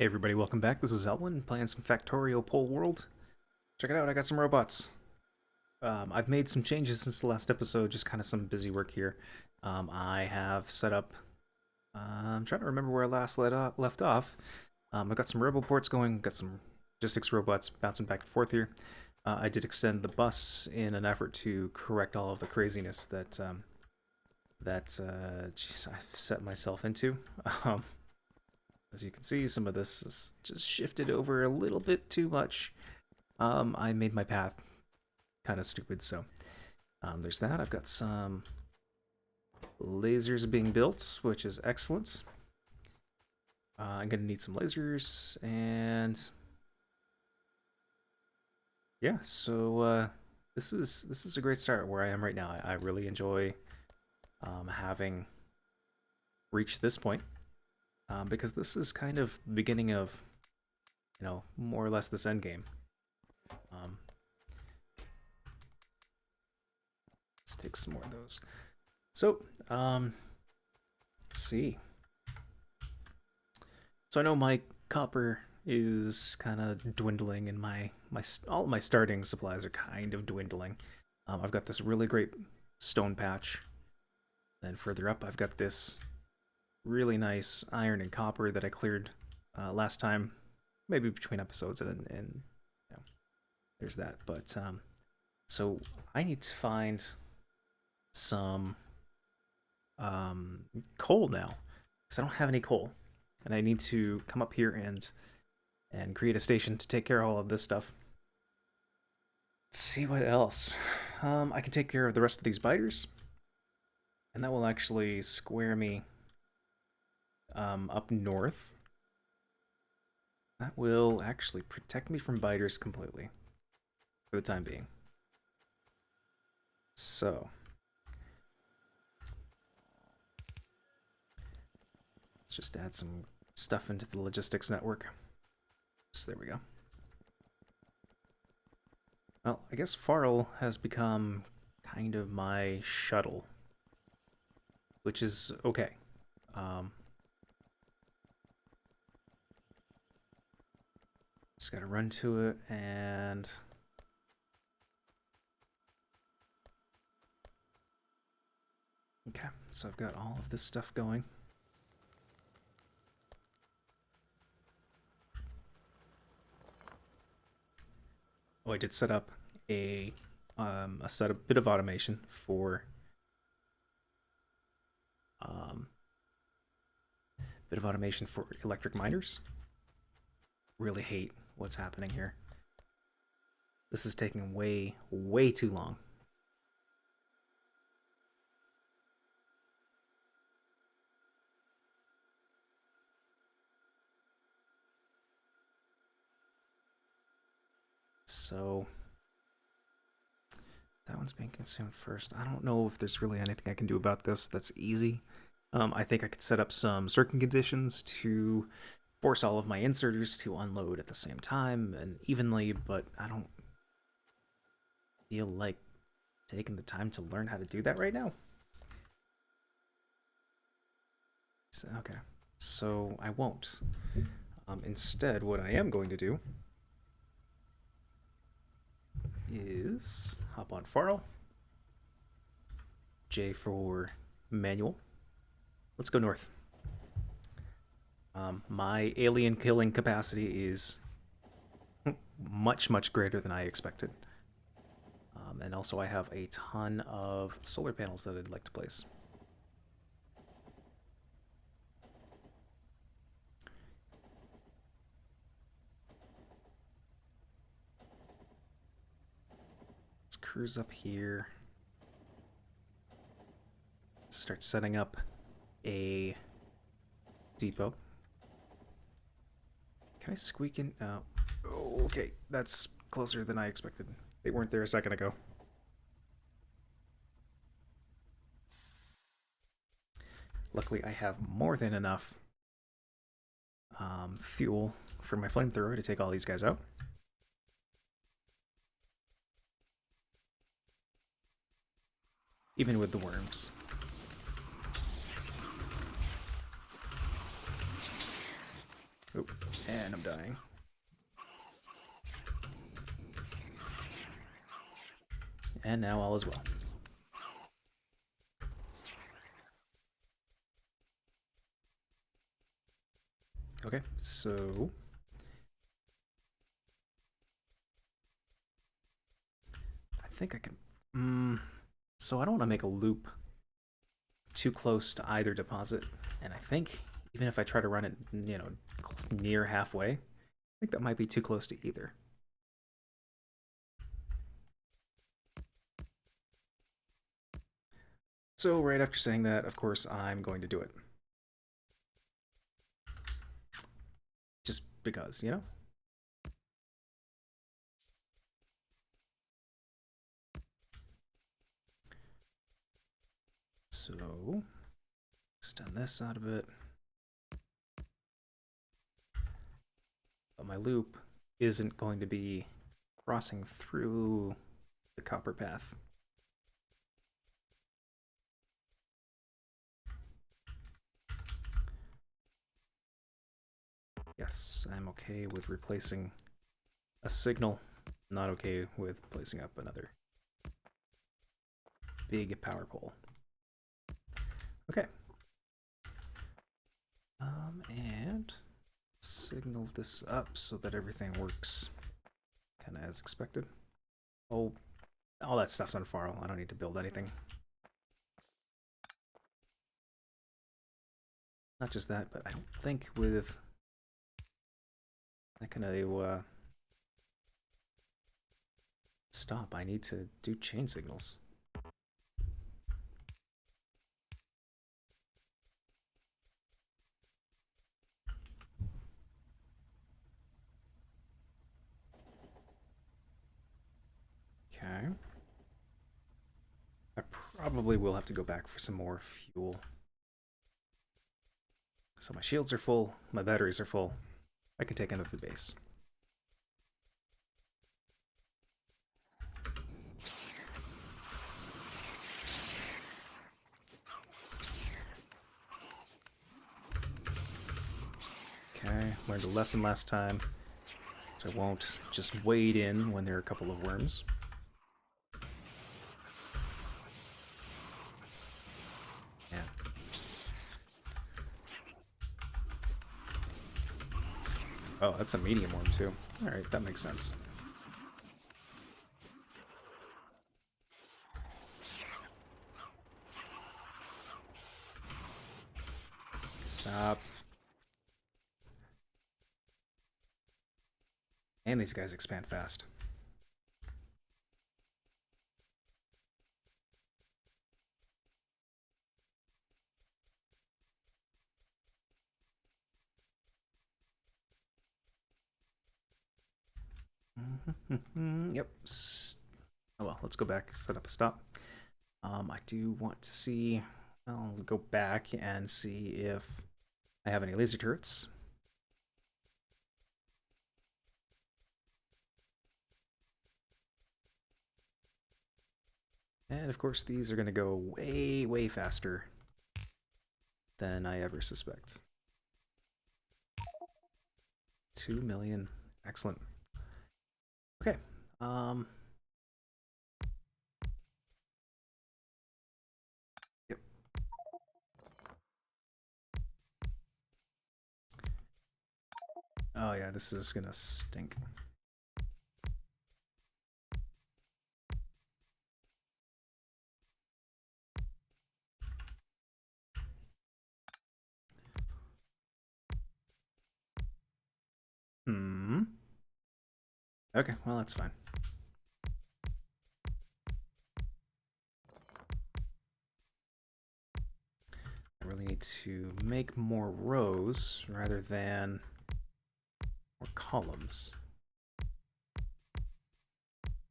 Hey everybody, welcome back. This is Elwin playing some Factorio Poleworld. Check it out, I got some robots. I've made some changes since the last episode, just kind of some busy work here. I have set up, I'm trying to remember where I last left off. I've got some roboports going, got some logistics robots bouncing back and forth here. I did extend the bus in an effort to correct all of the craziness that I've set myself into. Um, As you can see, some of this is just shifted over a little bit too much. I made my path kind of stupid, so there's that. I've got some lasers being built, which is excellent. I'm gonna need some lasers, and yeah, so this is a great start where I am right now. I really enjoy having reached this point. Because this is kind of the beginning of, more or less this end game. Let's take some more of those. So, let's see. So I know my copper is kind of dwindling, and all of my starting supplies are kind of dwindling. I've got this really great stone patch. Then further up, I've got this really nice iron and copper that I cleared last time, maybe between episodes, and there's that. But so I need to find some coal now, because I don't have any coal, and I need to come up here and create a station to take care of all of this stuff. Let's see what else. I can take care of the rest of these biters, and that will actually square me up north. That will actually protect me from biters completely for the time being. So let's just add some stuff into the logistics network. So there we go. Well, I guess FARL has become kind of my shuttle, which is okay. Just gotta run to it, and okay, so I've got all of this stuff going. Oh, I did set up a bit of automation for electric miners. Really hate what's happening here. This is taking way too long. So that one's being consumed first. I don't know if there's really anything I can do about this that's easy. I think I could set up some certain conditions to force all of my inserters to unload at the same time and evenly, but I don't feel like taking the time to learn how to do that right now. So, okay, so I won't. Instead, what I am going to do is hop on FARL, J for manual. Let's go north. My alien killing capacity is much greater than I expected. And also I have a ton of solar panels that I'd like to place. Let's cruise up here. Start setting up a depot. Can I squeak in? Oh, okay, that's closer than I expected. They weren't there a second ago. Luckily, I have more than enough fuel for my flamethrower to take all these guys out. Even with the worms. Oh, and I'm dying. And now all is well. Okay, so I think I can. So I don't want to make a loop too close to either deposit, and I think even if I try to run it, near halfway, I think that might be too close to either. So right after saying that, of course, I'm going to do it. Just because, you know? So, extend this out a bit. But my loop isn't going to be crossing through the copper path. Yes, I'm okay with replacing a signal. Not okay with placing up another big power pole. Okay. And signal this up so that everything works kind of as expected. Oh, all that stuff's on FARL. I don't need to build anything. Not just that, but I don't think with that kind of stop, I need to do chain signals. Okay. I probably will have to go back for some more fuel. So my shields are full, my batteries are full. I can take another base. Okay, learned a lesson last time, so I won't just wade in when there are a couple of worms. Yeah. Oh, that's a medium worm too. Alright, that makes sense. Stop. And these guys expand fast. Yep. Oh well, let's go back, set up a stop. I do want to see, I'll go back and see if I have any laser turrets. And of course, these are going to go way, way faster than I ever suspect. 2 million. Excellent. Okay. Yep. Oh yeah, this is gonna stink. Okay, well that's fine. I really need to make more rows rather than more columns.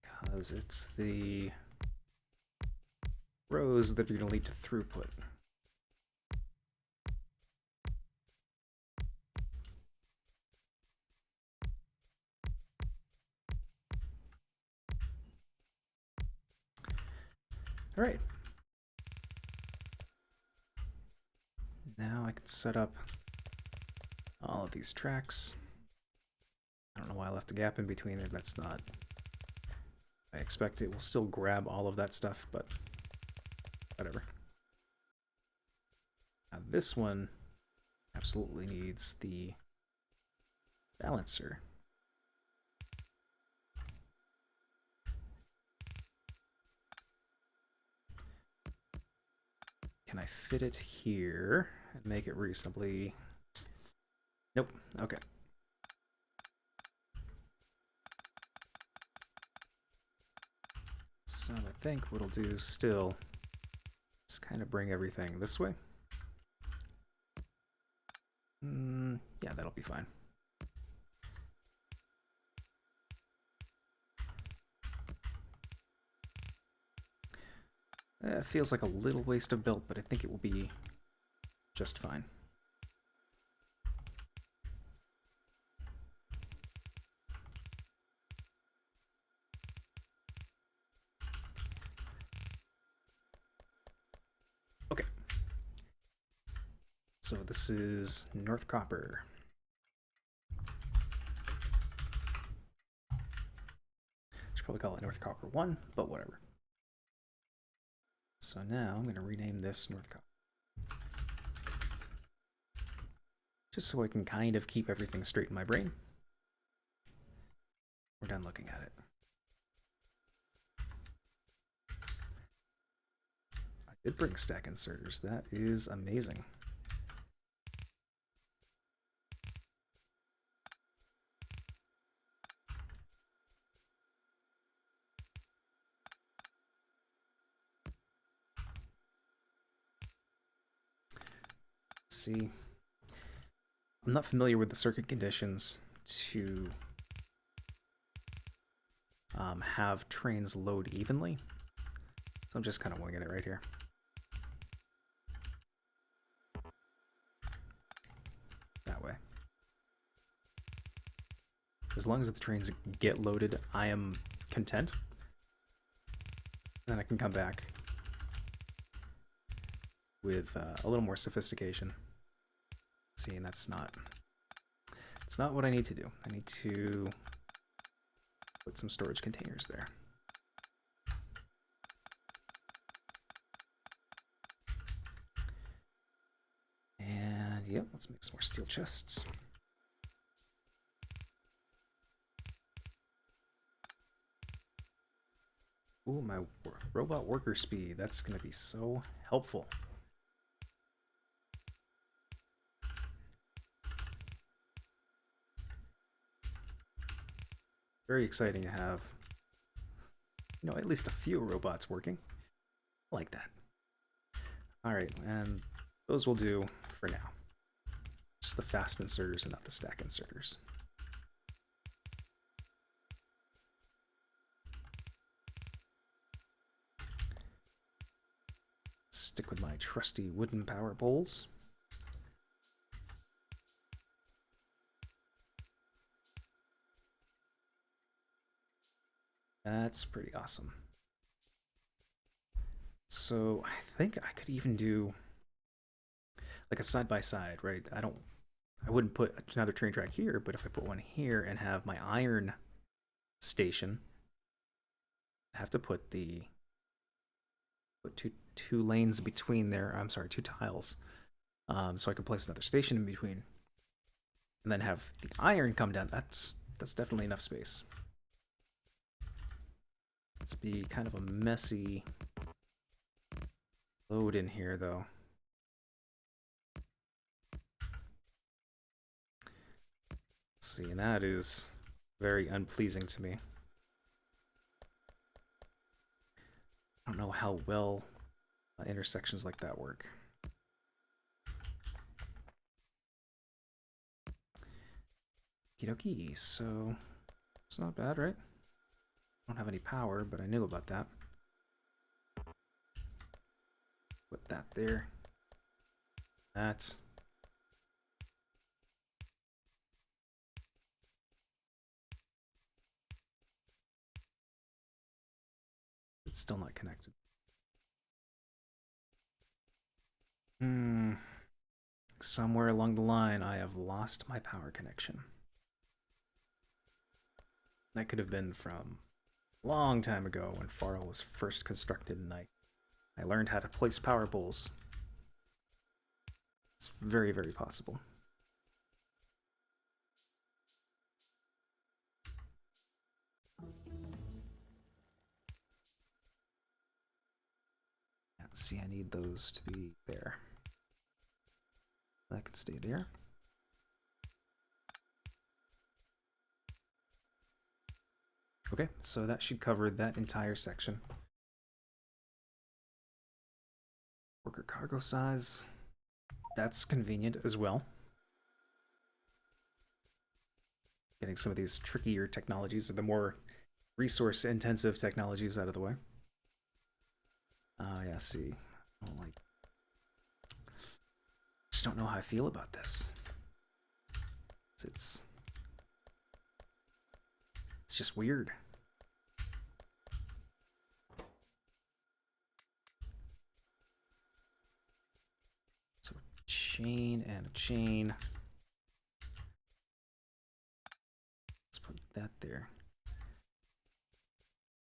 Because it's the rows that are going to lead to throughput. All right. Now I can set up all Follow these tracks. I don't know why I left a gap in between there. That's not... I expect it will still grab all of that stuff, but whatever. Now this one absolutely needs the balancer. Can I fit it here and make it reasonably... Nope. Okay. So I think what I'll do still is kind of bring everything this way. Yeah, that'll be fine. It feels like a little waste of build, but I think it will be just fine. Okay. So this is North Copper. Should probably call it North Copper 1, but whatever. So now I'm going to rename this North Copper. Just so I can kind of keep everything straight in my brain. We're done looking at it. I did bring stack inserters. That is amazing. See, I'm not familiar with the circuit conditions to have trains load evenly, so I'm just kind of winging it right here. That way. As long as the trains get loaded, I am content. Then I can come back with a little more sophistication. See, and it's not what I need to do. I need to put some storage containers there. And yep, let's make some more steel chests. Ooh, my robot worker speed. That's going to be so helpful. Very exciting to have, you know, at least a few robots working. I like that. All right, and those will do for now. Just the fast inserters and not the stack inserters. Stick with my trusty wooden power poles. That's pretty awesome. So I think I could even do like a side-by-side, right? I wouldn't put another train track here, but if I put one here and have my iron station, I have to put two lanes between there. I'm sorry, two tiles. So I can place another station in between, and then have the iron come down. That's definitely enough space. It's be kind of a messy load in here, though. Let's see, and that is very unpleasing to me. I don't know how well intersections like that work. Okie dokie, so it's not bad, right? I don't have any power, but I knew about that. Put that there. That. It's still not connected. somewhere along the line I have lost my power connection. That could have been from a long time ago when FARL was first constructed and I learned how to place power poles. It's very, very possible. See, I need those to be there. That can stay there. Okay, so that should cover that entire section. Worker cargo size. That's convenient as well. Getting some of these trickier technologies, or the more resource-intensive technologies, out of the way. Yeah, see. I just don't know how I feel about this. It's just weird. So chain and a chain. Let's put that there.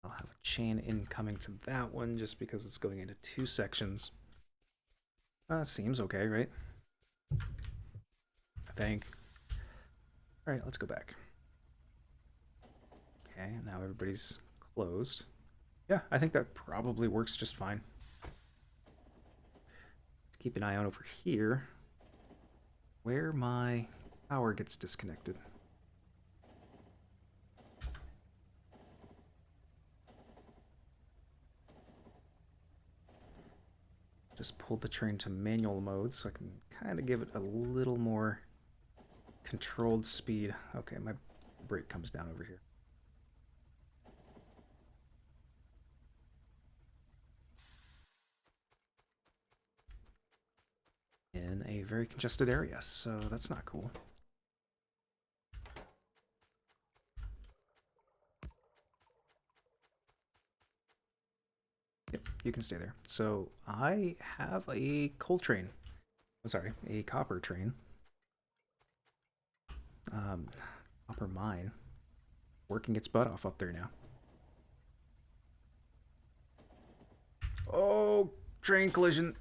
I'll have a chain incoming to that one just because it's going into two sections. Seems okay, right? I think. Alright, let's go back. Okay, now everybody's closed. Yeah, I think that probably works just fine. Let's keep an eye out over here where my power gets disconnected. Just pull the train to manual mode so I can kind of give it a little more controlled speed. Okay, my brake comes down over here. In a very congested area, so that's not cool. Yep, you can stay there. So I have a coal train. I'm sorry, a copper train. Copper mine. Working its butt off up there now. Oh, train collision.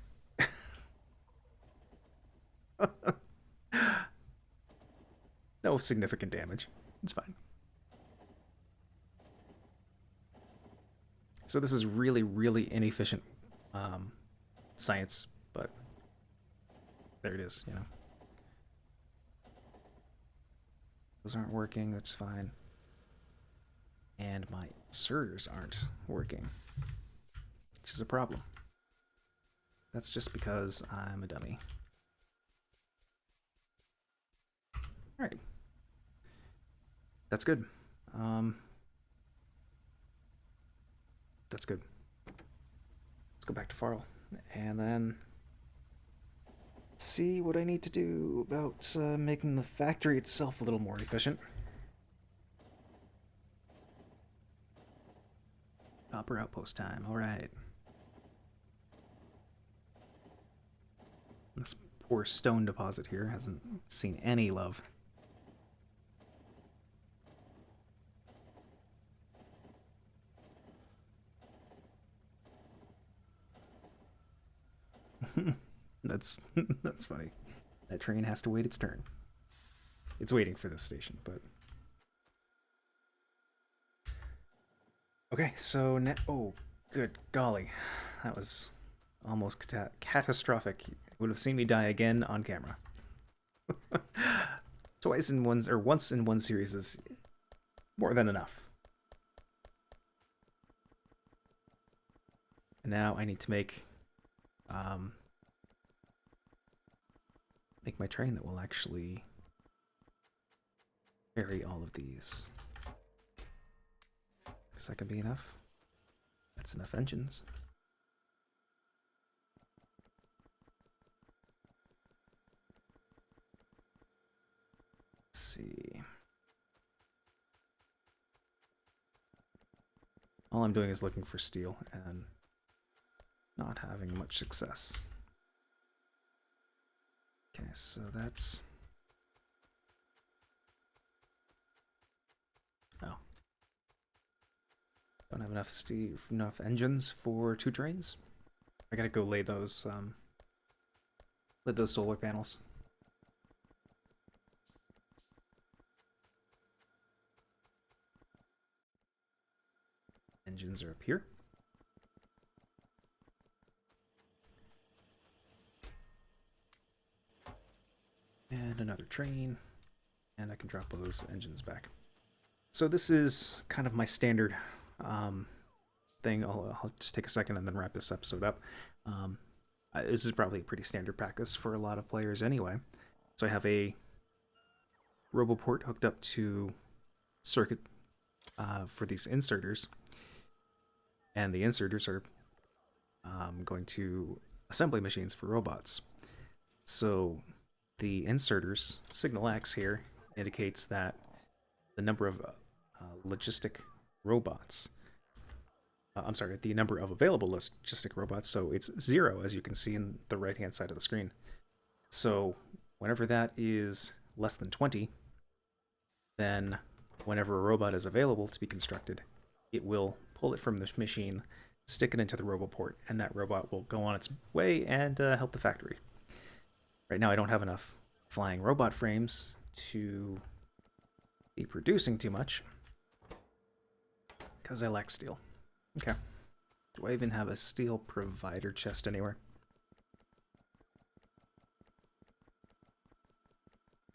No significant damage. It's fine. So this is really, really inefficient science, but there it is, you know. Those aren't working, that's fine. And my inserters aren't working, which is a problem. That's just because I'm a dummy. Alright. That's good. That's good. Let's go back to FARL and then see what I need to do about making the factory itself a little more efficient. Copper outpost time, alright. This poor stone deposit here hasn't seen any love. That's funny. That train has to wait its turn. It's waiting for this station, but okay. So now, oh, good golly, that was almost catastrophic. You would have seen me die again on camera. Twice in one, or once in one series is more than enough. And now I need to make my train that will actually carry all of these. Guess that could be enough. That's enough engines. Let's see. All I'm doing is looking for steel and not having much success. Okay, so that's... Oh. Don't have enough engines for 2 trains. I gotta go lay those solar panels. Engines are up here. And another train. And I can drop those engines back. So this is kind of my standard thing. I'll just take a second and then wrap this episode up. This is probably a pretty standard practice for a lot of players anyway. So I have a RoboPort hooked up to circuit for these inserters. And the inserters are going to assembly machines for robots. So the inserters, signal X here, indicates that the number of logistic robots, I'm sorry, the number of available logistic robots, so it's 0, as you can see in the right-hand side of the screen. So whenever that is less than 20, then whenever a robot is available to be constructed, it will pull it from the machine, stick it into the RoboPort, and that robot will go on its way and help the factory. Right now I don't have enough flying robot frames to be producing too much because I lack steel. Okay. Do I even have a steel provider chest anywhere?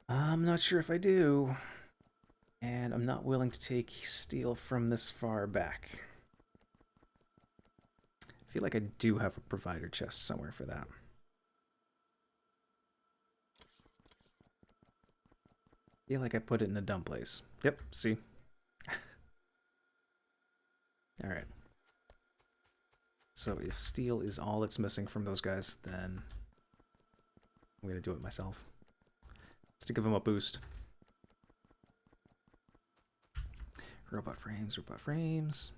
I'm not sure if I do. And I'm not willing to take steel from this far back. I feel like I do have a provider chest somewhere for that. I feel like I put it in a dumb place. Yep, see? Alright. So if steel is all that's missing from those guys, then I'm going to do it myself. Just to give them a boost. Robot frames, robot frames.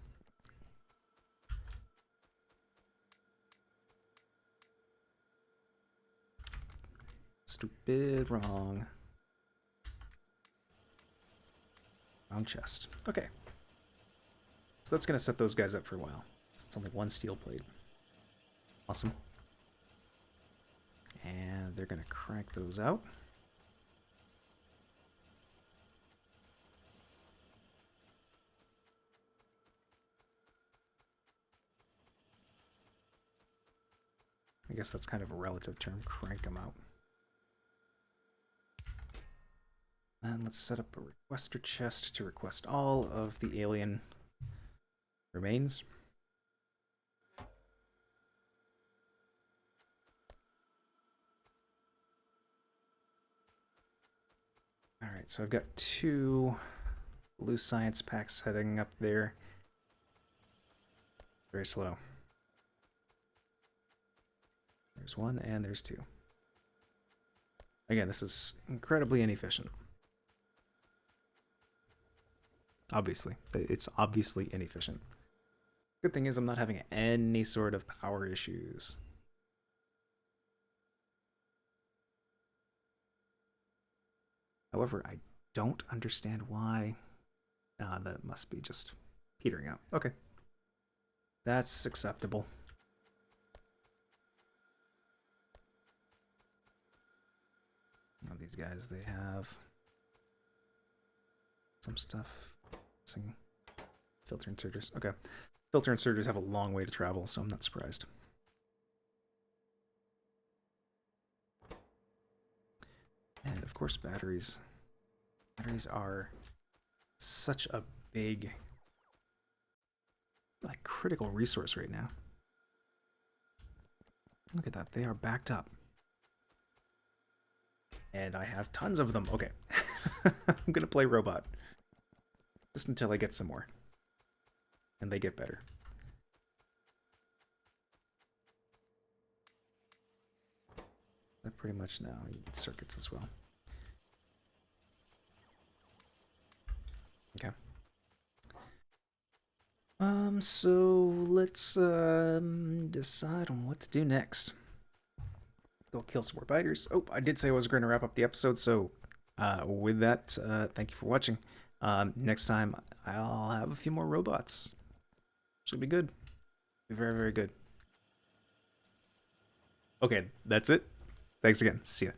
Stupid, wrong. Wrong chest. Okay. So that's going to set those guys up for a while. It's only 1 steel plate. Awesome. And they're going to crank those out. I guess that's kind of a relative term, crank them out. And let's set up a requester chest to request all of the alien remains. Alright, so I've got 2 blue science packs heading up there. Very slow. There's 1 and there's 2. Again, this is incredibly inefficient. Obviously. It's obviously inefficient. Good thing is I'm not having any sort of power issues. However, I don't understand why. That must be just petering out. Okay. That's acceptable. Now these guys, they have some stuff. Missing filter inserters. Okay. Filter inserters have a long way to travel, so I'm not surprised. And of course, batteries. Batteries are such a big, like, critical resource right now. Look at that, they are backed up. And I have tons of them. Okay. I'm gonna play robot. Just until I get some more. And they get better. They're pretty much now. You need circuits as well. Okay. So let's decide on what to do next. go kill some more biters. Oh, I did say I was going to wrap up the episode, so with that, thank you for watching. Next time, I'll have a few more robots. Should be good. Be very, very good. Okay, that's it. Thanks again. See ya.